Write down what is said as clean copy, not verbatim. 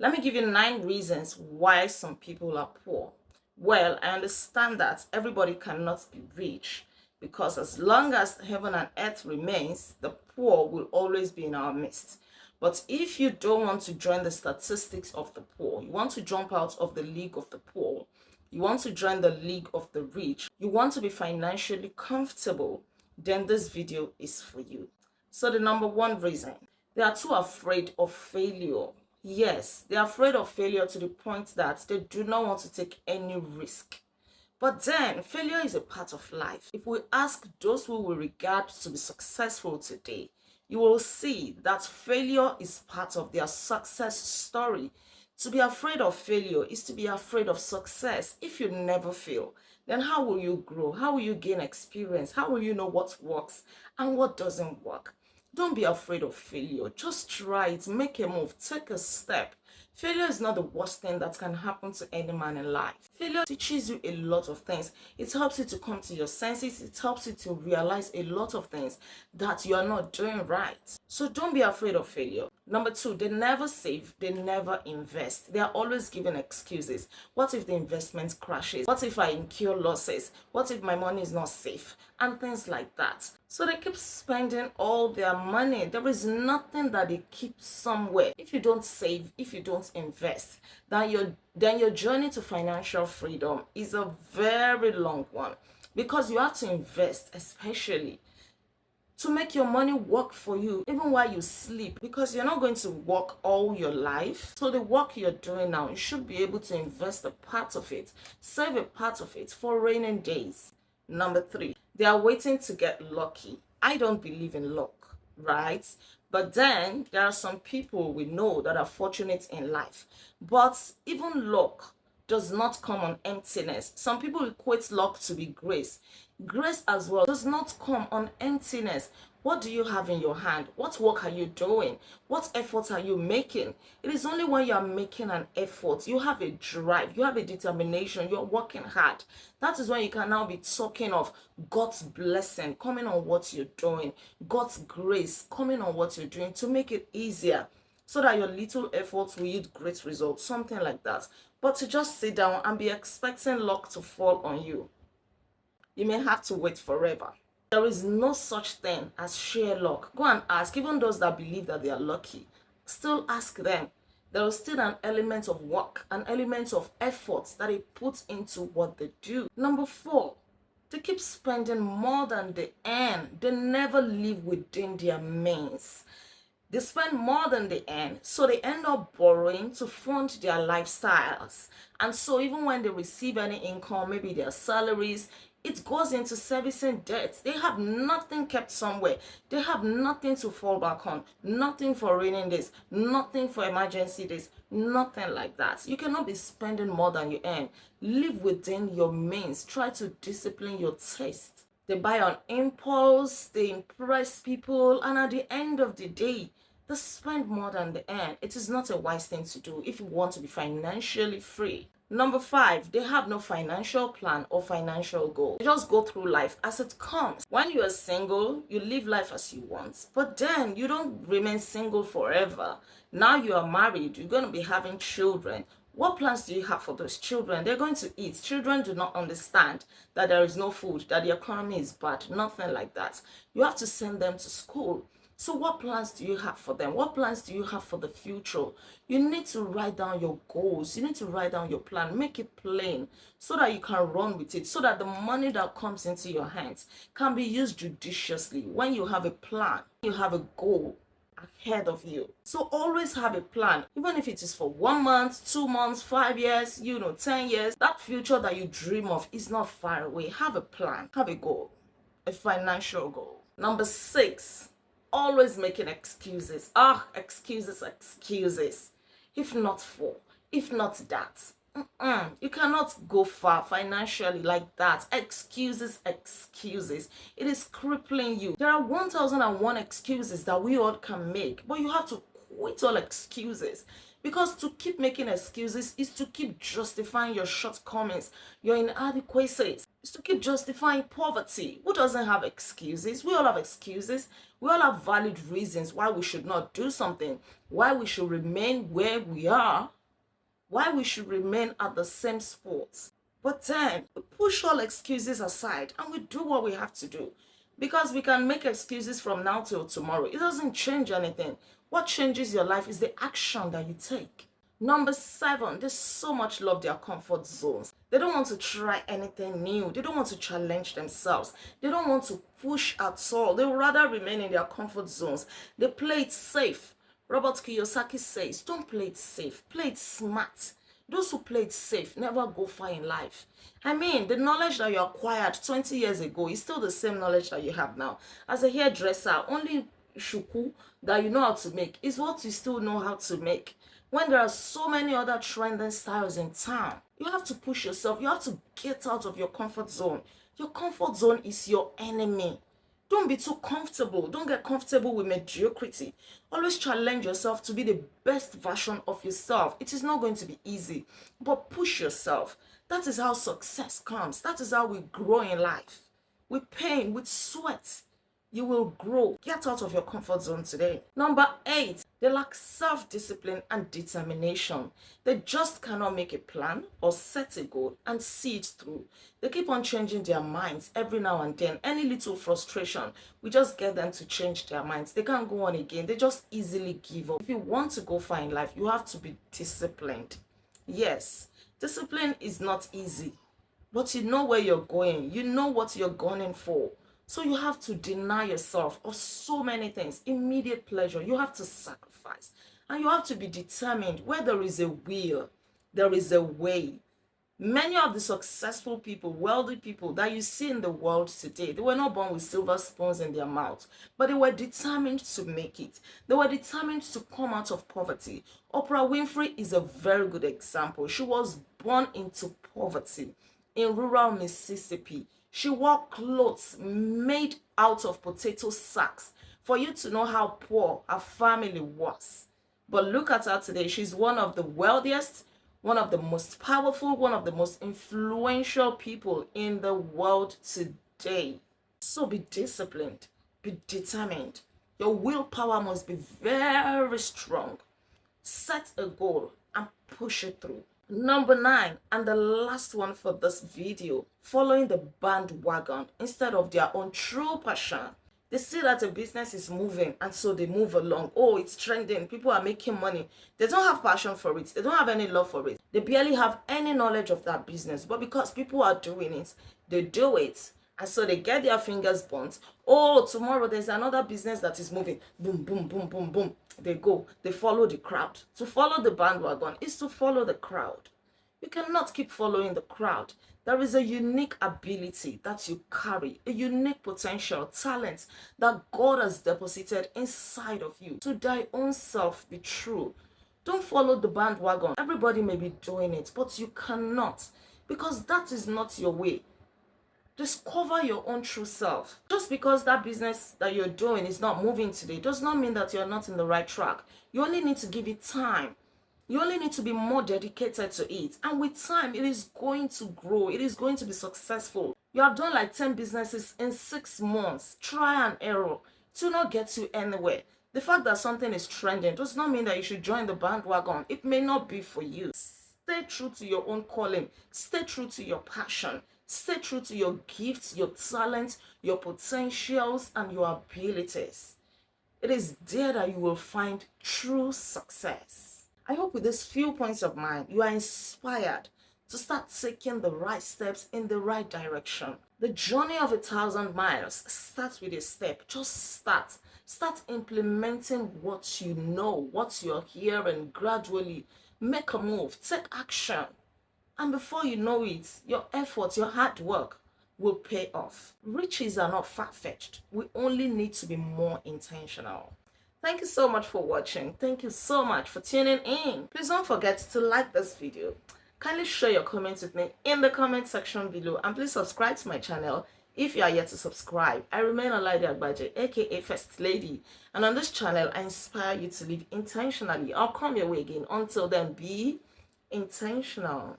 Let me give you 9 reasons why some people are poor. Well, I understand that everybody cannot be rich because as long as heaven and earth remains, the poor will always be in our midst. But if you don't want to join the statistics of the poor, you want to jump out of the league of the poor, you want to join the league of the rich, you want to be financially comfortable, then this video is for you. So the number one reason, they are too afraid of failure. Yes, they are afraid of failure to the point that they do not want to take any risk. But then, failure is a part of life. If we ask those who we regard to be successful today, you will see that failure is part of their success story. To be afraid of failure is to be afraid of success. If you never fail, then how will you grow? How will you gain experience? How will you know what works and what doesn't work? Don't be afraid of failure. Just try it, make a move, take a step. Failure is not the worst thing that can happen to any man in life. Failure teaches you a lot of things. It helps you to come to your senses. It helps you to realize a lot of things that you are not doing right. So don't be afraid of failure. Number two, they never save, they never invest. They are always giving excuses. What if the investment crashes? What if I incur losses? What if my money is not safe? And things like that. So they keep spending all their money. There is nothing that they keep somewhere. If you don't save, if you don't invest, then your journey to financial freedom is a very long one, because you have to invest, especially to make your money work for you even while you sleep, because you're not going to work all your life. So the work you're doing now, you should be able to invest a part of it, save a part of it for rainy days. Number three, they are waiting to get lucky. I don't believe in luck, right? But then there are some people we know that are fortunate in life. But even luck does not come on emptiness. Some people equate luck to be grace. Grace as well does not come on emptiness. What do you have in your hand? What work are you doing? What effort are you making? It is only when you are making an effort, you have a drive, you have a determination, you're working hard. That is when you can now be talking of God's blessing coming on what you're doing, God's grace coming on what you're doing to make it easier, so that your little efforts will yield great results, something like that. But to just sit down and be expecting luck to fall on you, you may have to wait forever. There is no such thing as sheer luck. Go and ask, even those that believe that they are lucky, still ask them. There is still an element of work, an element of effort that they put into what they do. Number four, they keep spending more than they earn. They never live within their means. They spend more than they earn, so they end up borrowing to fund their lifestyles. And so even when they receive any income, maybe their salaries, it goes into servicing debts. They have nothing kept somewhere. They have nothing to fall back on. Nothing for raining days. Nothing for emergency days. Nothing like that. You cannot be spending more than you earn. Live within your means. Try to discipline your taste. They buy on impulse, they impress people, and at the end of the day, they spend more than they earn. It is not a wise thing to do if you want to be financially free. Number five, they have no financial plan or financial goal. They just go through life as it comes. When you are single, you live life as you want, but then you don't remain single forever. Now you are married, you're going to be having children. What plans do you have for those children? They're going to eat. Children do not understand that there is no food, that the economy is bad, nothing like that. You have to send them to school. So what plans do you have for them? What plans do you have for the future? You need to write down your goals. You need to write down your plan. Make it plain so that you can run with it, so that the money that comes into your hands can be used judiciously. When you have a plan, you have a goal ahead of you. So always have a plan, even if it is for 1 month, 2 months, 5 years, 10 years. That future that you dream of is not far away. Have a plan, have a goal, a financial goal. Number six, always making excuses. Excuses. If not for, if not that. You cannot go far financially like that. Excuses. It is crippling you. There are 1001 excuses that we all can make, but you have to quit all excuses. Because to keep making excuses is to keep justifying your shortcomings, your inadequacies. It's to keep justifying poverty. Who doesn't have excuses? We all have excuses. We all have valid reasons why we should not do something, why we should remain where we are, why we should remain at the same spot. But then we push all excuses aside and we do what we have to do. Because we can make excuses from now till tomorrow. It doesn't change anything. What changes your life is the action that you take. Number 7, they so much love their comfort zones. They don't want to try anything new. They don't want to challenge themselves. They don't want to push at all. They would rather remain in their comfort zones. They play it safe. Robert Kiyosaki says, don't play it safe, play it smart. Those who play it safe never go far in life. I mean, the knowledge that you acquired 20 years ago is still the same knowledge that you have now. As a hairdresser, only shuku that you know how to make is what you still know how to make. When there are so many other trending styles in town, you have to push yourself. You have to get out of your comfort zone. Your comfort zone is your enemy. Don't be too comfortable. Don't get comfortable with mediocrity. Always challenge yourself to be the best version of yourself. It is not going to be easy, but push yourself. That is how success comes. That is how we grow in life. With pain, with sweat, you will grow. Get out of your comfort zone today. Number 8, they lack self-discipline and determination. They just cannot make a plan or set a goal and see it through. They keep on changing their minds every now and then. Any little frustration, we just get them to change their minds. They can't go on again. They just easily give up. If you want to go far in life, you have to be disciplined. Yes, discipline is not easy, but you know where you're going. You know what you're going for. So you have to deny yourself of so many things. Immediate pleasure. You have to sacrifice. And you have to be determined. Where there is a will, there is a way. Many of the successful people, wealthy people that you see in the world today, they were not born with silver spoons in their mouth, but they were determined to make it. They were determined to come out of poverty. Oprah Winfrey is a very good example. She was born into poverty in rural Mississippi. She wore clothes made out of potato sacks for you to know how poor her family was. But look at her today. She's one of the wealthiest, one of the most powerful, one of the most influential people in the world today. So be disciplined, be determined. Your willpower must be very strong. Set a goal and push it through. Number 9, and the last one for this video, following the bandwagon instead of their own true passion. They see that a business is moving and so they move along. Oh, it's trending. People are making money. They don't have passion for it. They don't have any love for it. They barely have any knowledge of that business. But because people are doing it, they do it. And so they get their fingers burnt. Oh, tomorrow there's another business that is moving. Boom, boom, boom, boom, boom. They go. They follow the crowd. To follow the bandwagon is to follow the crowd. You cannot keep following the crowd. There is a unique ability that you carry, a unique potential, talent that God has deposited inside of you. To thy own self be true. Don't follow the bandwagon. Everybody may be doing it, but you cannot, because that is not your way. Discover your own true self. Just because that business that you're doing is not moving today does not mean that you're not in the right track. You only need to give it time. You only need to be more dedicated to it. And with time, it is going to grow. It is going to be successful. You have done like 10 businesses in 6 months. Try and error. It will not get you anywhere. The fact that something is trending does not mean that you should join the bandwagon. It may not be for you. Stay true to your own calling. Stay true to your passion. Stay true to your gifts, your talents, your potentials, and your abilities. It is there that you will find true success. I hope with these few points of mine, you are inspired to start taking the right steps in the right direction. The journey of 1,000 miles starts with a step. Just start. Start implementing what you know, what you're hearing. Gradually make a move, take action. And before you know it, your effort, your hard work will pay off. Riches are not far-fetched. We only need to be more intentional. Thank you so much for watching. Thank you so much for tuning in. Please don't forget to like this video. Kindly share your comments with me in the comment section below. And please subscribe to my channel If you are yet to subscribe, I remain Olaide Agbaje, aka First Lady, and on this channel, I inspire you to live intentionally. I'll come your way again. Until then, be intentional.